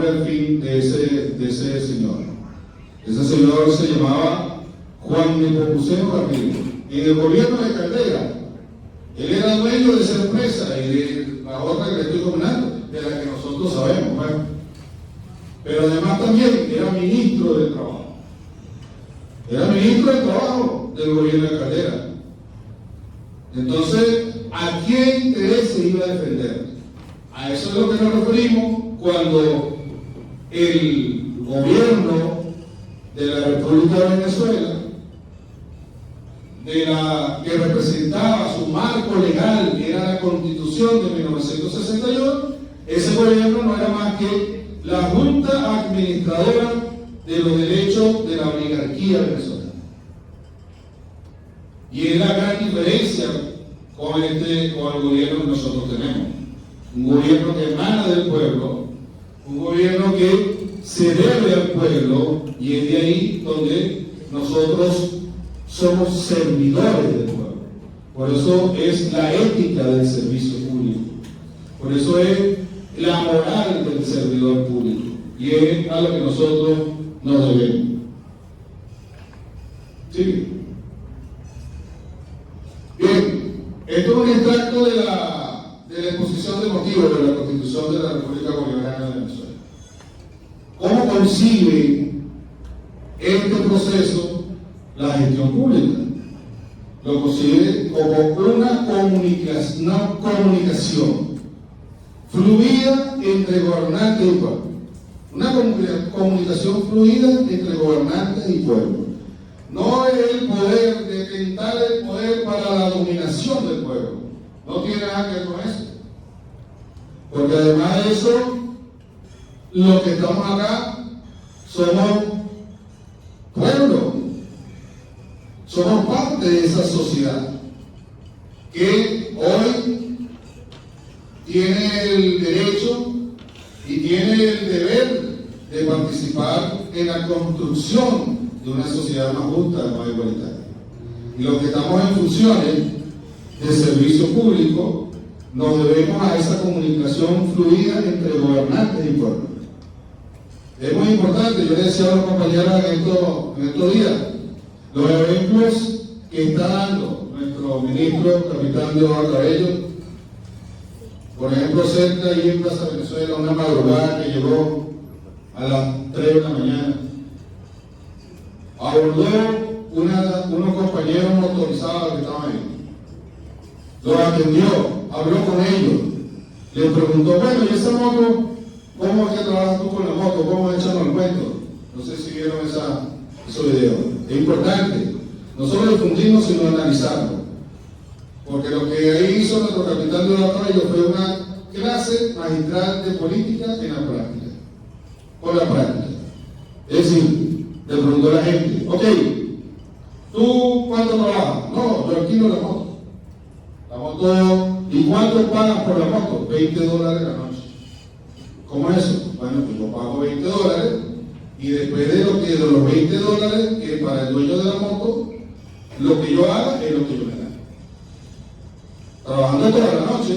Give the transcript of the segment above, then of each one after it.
nombre al fin de ese señor. Ese señor se llamaba Juan Nepomuceno Garrido. En el gobierno de Caldera, él era dueño de esa empresa y de la otra que le estoy comentando, de la que nosotros sabemos, ¿verdad? Pero además también era ministro del trabajo. Era ministro del trabajo del gobierno de Caldera. Entonces, ¿a qué interés se iba a defender? A eso es lo que nos referimos cuando el gobierno de la República de Venezuela, que representaba su marco legal, que era la Constitución de 1961, ese gobierno no era más que la Junta Administradora de los Derechos de la Oligarquía venezolana. Y es la gran diferencia con el gobierno que nosotros tenemos. Un gobierno que emana del pueblo, un gobierno que se debe al pueblo, y es de ahí donde nosotros somos servidores del pueblo. Por eso es la ética del servicio público. Por eso es la moral del servidor público. Y es a lo que nosotros nos debemos. ¿Sí? Bien, esto es un extracto de la exposición de motivos de la Constitución de la República Bolivariana de Venezuela. ¿Cómo concibe este proceso la gestión pública? Lo concibe como una comunicación fluida entre gobernantes y pueblo. Una comunicación fluida entre gobernantes y pueblo. No es el poder, detentar el poder para la dominación del pueblo. No tiene nada que ver con eso. Porque además de eso, los que estamos acá somos pueblo. Somos parte de esa sociedad que hoy tiene el derecho y tiene el deber de participar en la construcción de una sociedad más justa, más igualitaria. Y los que estamos en funciones de servicio público nos debemos a esa comunicación fluida entre gobernantes y pueblo. Es muy importante, yo le decía a los compañeros en estos días, los ejemplos que está dando nuestro ministro, capitán Leonardo Cabello, por ejemplo, cerca ahí en Plaza Venezuela, una madrugada que llegó a las 3 de la mañana, abordó unos compañeros motorizados que estaban ahí, los atendió, habló con ellos, les preguntó, bueno, ¿y esa moto? ¿Cómo es que trabajas tú con la moto? ¿Cómo echan el cuento? No sé si vieron esos videos. Es importante no solo difundirnos, sino analizarlo. Porque lo que ahí hizo nuestro capitán de la Cabello fue una clase magistral de política en la práctica. Con la práctica. Es decir, le preguntó a la gente, ok, ¿tú cuánto trabajas? No, yo alquilo la moto. La moto, ¿y cuánto pagas por la moto? $20 la noche. ¿Cómo es eso? Bueno, pues yo pago $20 y después de los $20 que para el dueño de la moto, lo que yo haga es lo que yo me gano. Trabajando toda la noche,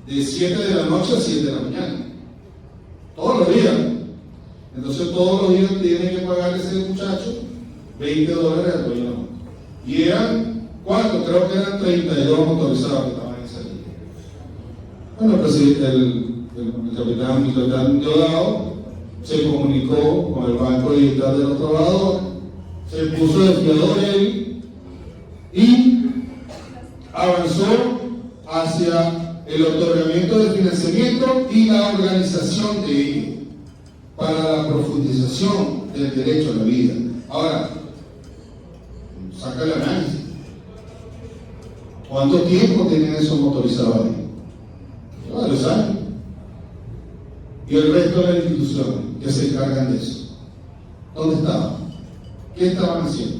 de 7 de la noche a 7 de la mañana. Todos los días. Entonces todos los días tiene que pagar ese muchacho $20 al dueño de la moto. Y eran, ¿cuánto? Creo que eran 32 motorizados que estaban en esa línea. Bueno, el presidente, el capitán Diosdado se comunicó con el Banco Digital de los Trabajadores, se puso de fiador él y avanzó hacia el otorgamiento de financiamiento y la organización de ello para la profundización del derecho a la vida. Ahora, saca el análisis. ¿Cuánto tiempo tienen esos motorizados ahí? Varios años. Y el resto de las instituciones que se encargan de eso, ¿dónde estaban? ¿Qué estaban haciendo?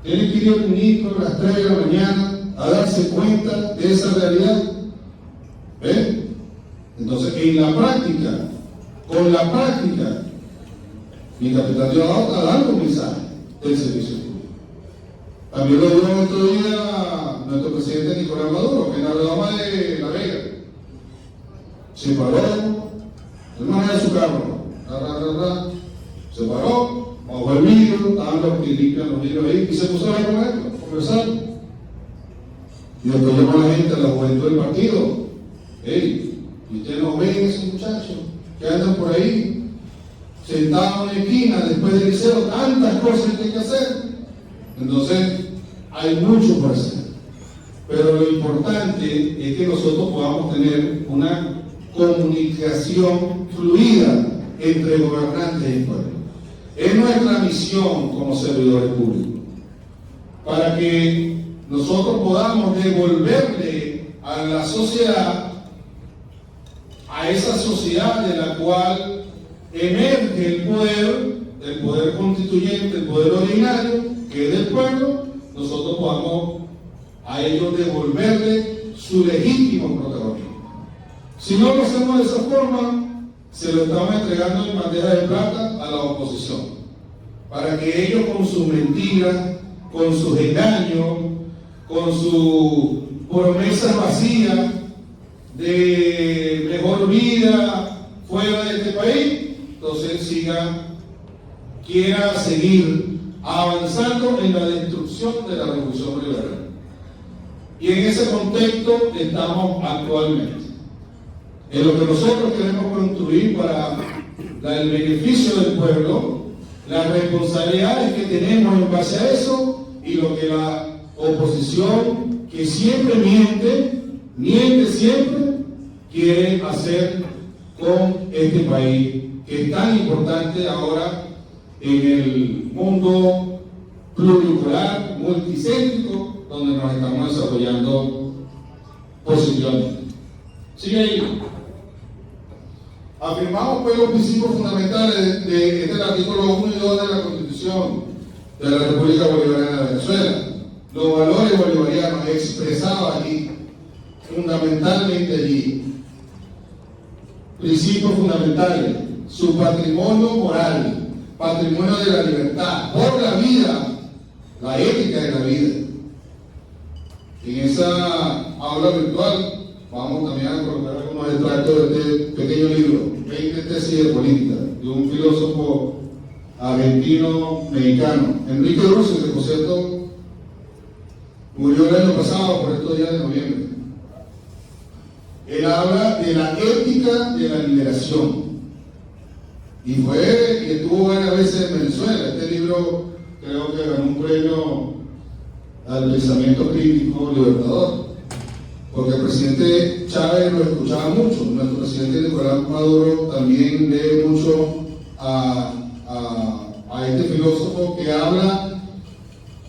Tienen que ir el ministro a las 3 de la mañana a darse cuenta de esa realidad. ¿Ven? Entonces, en la práctica, con la práctica, mi capitán Diosdado está dando un mensaje del servicio público. También lo dio otro día nuestro presidente Nicolás Maduro, que en la redoma de La Vega se paró de manera está en su carro. Se paró, bajó el vidrio, estaban los que limpian los vidrios ahí y se puso a hablar con él, a conversar. Y después llamó a la gente, a la juventud del partido. Hey, ¿y ustedes no ven esos muchachos que andan por ahí, sentados en la esquina, después del liceo, tantas cosas que hay que hacer? Entonces, hay mucho por hacer. Pero lo importante es que nosotros podamos tener una comunicación fluida entre gobernantes y pueblo. Es nuestra misión como servidores públicos, para que nosotros podamos devolverle a la sociedad, a esa sociedad de la cual emerge el poder constituyente, el poder ordinario, que es del pueblo, nosotros podamos a ellos devolverle su legítimo protagonismo. Si no lo hacemos de esa forma, se lo estamos entregando en bandeja de plata a la oposición, para que ellos con sus mentiras, con sus engaños, con sus promesas vacías de mejor vida fuera de este país, entonces quiera seguir avanzando en la destrucción de la revolución bolivariana. Y en ese contexto estamos actualmente. En lo que nosotros queremos construir para el beneficio del pueblo, las responsabilidades que tenemos en base a eso, y lo que la oposición, que siempre miente siempre, quiere hacer con este país, que es tan importante ahora en el mundo pluripolar, multicéntrico, donde nos estamos desarrollando positivamente. Sigue ahí. Afirmamos pues los principios fundamentales de este artículo 1 y 2 de la Constitución de la República Bolivariana de Venezuela. Los valores bolivarianos expresados aquí, fundamentalmente allí. Principios fundamentales: su patrimonio moral, patrimonio de la libertad, por la vida, la ética de la vida. En esa aula virtual vamos también a colocar algunos extractos de este pequeño libro, 20 tesis de política, de un filósofo argentino-mexicano, Enrique Rousseff, que por cierto murió el año pasado por estos días de noviembre. Él habla de la ética de la liberación. Y estuvo varias veces en Venezuela. Este libro creo que ganó un premio al pensamiento crítico libertador, porque el presidente Chávez lo escuchaba mucho. Nuestro presidente Nicolás Maduro también lee mucho a este filósofo, que habla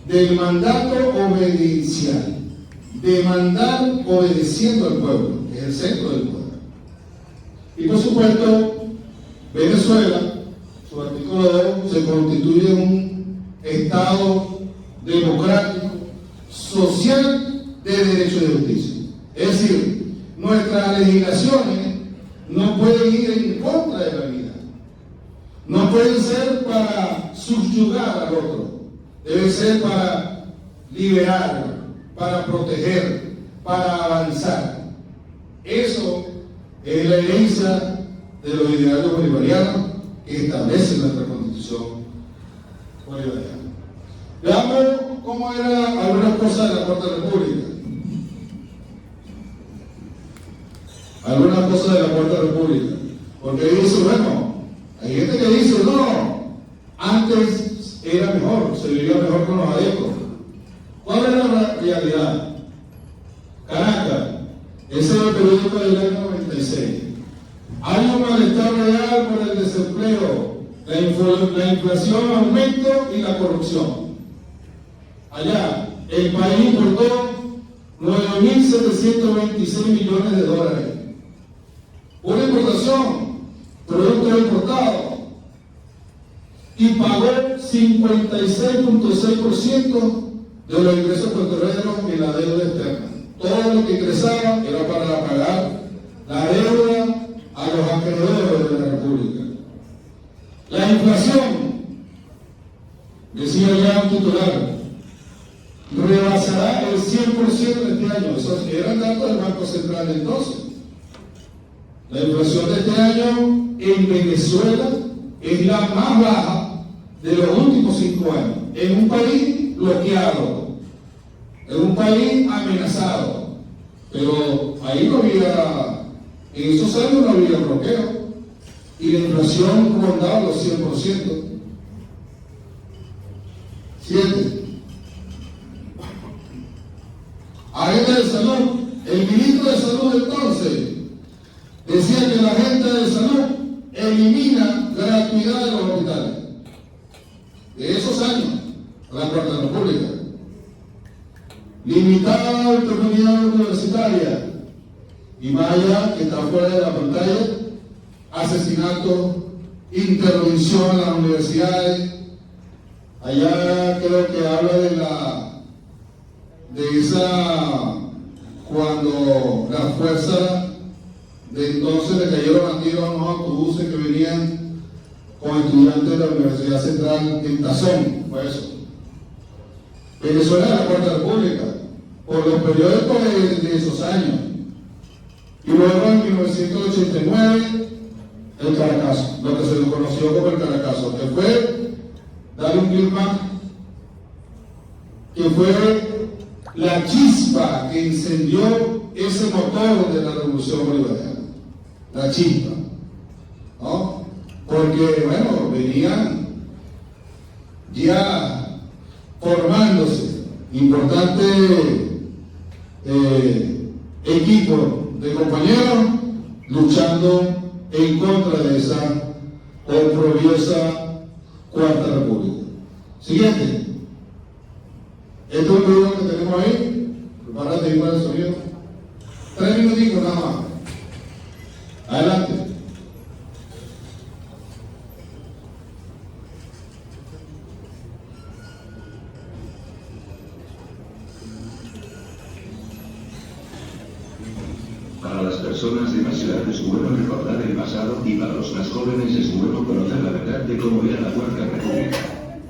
del mandato obediencial, de mandar obedeciendo al pueblo, que es el centro del poder. Y por supuesto, Venezuela, su artículo 2, se constituye un Estado democrático, social, de derecho y de justicia. Es decir, nuestras legislaciones no pueden ir en contra de la vida, no pueden ser para subyugar al otro, deben ser para liberar, para proteger, para avanzar. Eso es la herencia de los ideales bolivarianos que establece nuestra Constitución bolivariana. Veamos cómo eran algunas cosas de la Cuarta República. Algunas cosas de la Cuarta República. Porque dice, bueno, hay gente que dice, no, antes era mejor, se vivía mejor con los adeptos. ¿Cuál era la realidad? Caracas, ese es el periódico del año 96. Hay un malestar real por el desempleo, la inflación, aumento y la corrupción. Allá, el país importó 9.726 millones de dólares. Una importación, productos importados, y pagó 56.6% de los ingresos petroleros en la deuda externa. Todo lo que ingresaba era para pagar la deuda a los acreedores de la República. La inflación, decía ya un titular, rebasará el 100% de este año. Esos eran datos del Banco Central de entonces. La inflación de este año en Venezuela es la más baja de los últimos 5 años. En un país bloqueado, en un país amenazado, pero ahí no había, en esos años no había bloqueo y la inflación rondaba los 100%. 7. Agenda de salud. El ministro de Salud entonces decía que la agenda de salud elimina gratuidad de los hospitales. De esos años, la Cuarta República. Limitar la autonomía universitaria. Y más allá, que está fuera de la pantalla, asesinato, intervención en las universidades. Allá creo que habla de esa, cuando las fuerzas de entonces le cayeron a tiro a unos autobuses que venían con estudiantes de la Universidad Central en Tazón, fue eso. Venezuela es la Cuarta República, por los periódicos de esos años. Y luego en 1989, el Caracazo, lo que se le conoció como el Caracazo, que fue, darle un clic más, que fue la chispa que incendió ese motor de la revolución bolivariana. La chispa, ¿no? Porque, bueno, venían ya formándose importantes equipos de compañeros luchando en contra de esa oprobiosa Cuarta República. Siguiente. Este es un video que tenemos ahí. Prepárate igual el sonido. 3 minutitos nada más. Adelante. Para las personas de más edad es bueno recordar el pasado y para los más jóvenes es bueno conocer la verdad de cómo era la Cuarta República.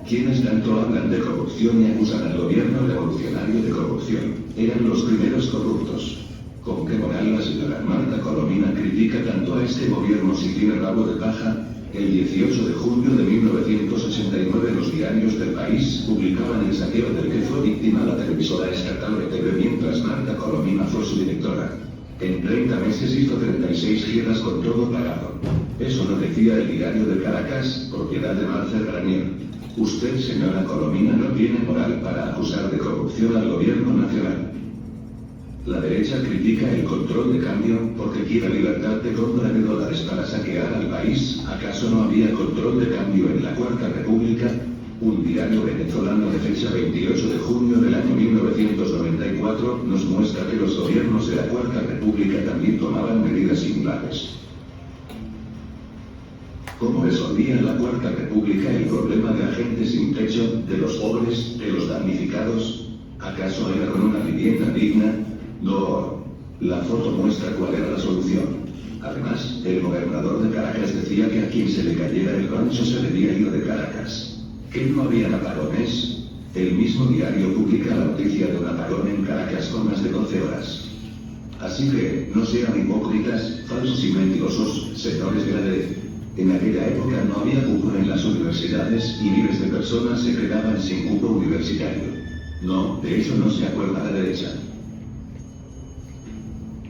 Quienes tanto hablan de corrupción y acusan al gobierno revolucionario de corrupción, eran los primeros corruptos. ¿Con qué moral la señora Marta Colomina critica tanto a este gobierno si tiene rabo de paja? El 18 de junio de 1989 los diarios del país publicaban el saqueo del que fue víctima la televisora estatal RTV mientras Marta Colomina fue su directora. En 30 meses hizo 36 giras con todo pagado. Eso lo decía el diario de Caracas, propiedad de Marta Granier. Usted, señora Colomina, no tiene moral para acusar de corrupción al gobierno nacional. La derecha critica el control de cambio porque quiere libertad de compra de dólares para saquear al país. ¿Acaso no había control de cambio en la Cuarta República? Un diario venezolano de fecha 28 de junio del año 1994 nos muestra que los gobiernos de la Cuarta República también tomaban medidas similares. ¿Cómo resolvía la Cuarta República el problema de la gente sin techo, de los pobres, de los damnificados? ¿Acaso era con una vivienda digna? No. La foto muestra cuál era la solución. Además, el gobernador de Caracas decía que a quien se le cayera el rancho se debía ir de Caracas. ¿Que no había apagones? El mismo diario publica la noticia de un apagón en Caracas con más de 12 horas. Así que, no sean hipócritas, falsos y mentirosos, señores de la derecha. En aquella época no había cupo en las universidades y miles de personas se quedaban sin cupo universitario. No, de eso no se acuerda la derecha.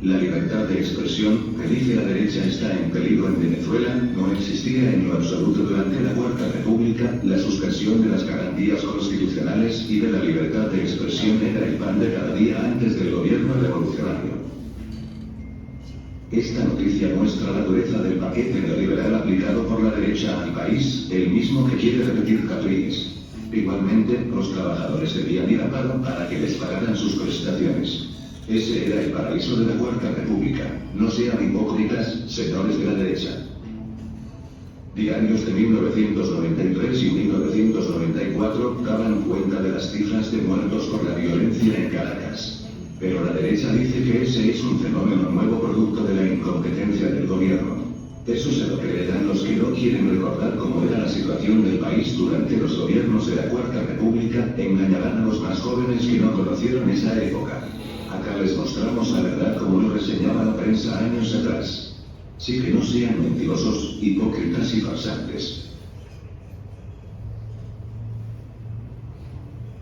La libertad de expresión, que dice la derecha está en peligro en Venezuela, no existía en lo absoluto durante la Cuarta República. La suspensión de las garantías constitucionales y de la libertad de expresión era el pan de cada día antes del gobierno revolucionario. Esta noticia muestra la dureza del paquete neoliberal aplicado por la derecha al país, el mismo que quiere repetir Capriles. Igualmente, los trabajadores debían ir a paro para que les pagaran sus prestaciones. Ese era el paraíso de la Cuarta República. No sean hipócritas, señores de la derecha. Diarios de 1993 y 1994 daban cuenta de las cifras de muertos por la violencia en Caracas. Pero la derecha dice que ese es un fenómeno nuevo producto de la incompetencia del gobierno. Eso se lo creerán los que no quieren recordar cómo era la situación del país durante los gobiernos de la Cuarta República, engañarán a los más jóvenes que no conocieron esa época. Acá les mostramos la verdad como lo reseñaba la prensa años atrás. Sí, que no sean mentirosos, hipócritas y farsantes.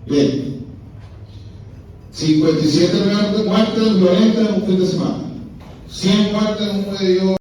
Bien. 57 muertes violentas en un fin de semana. 100 muertes en un medio.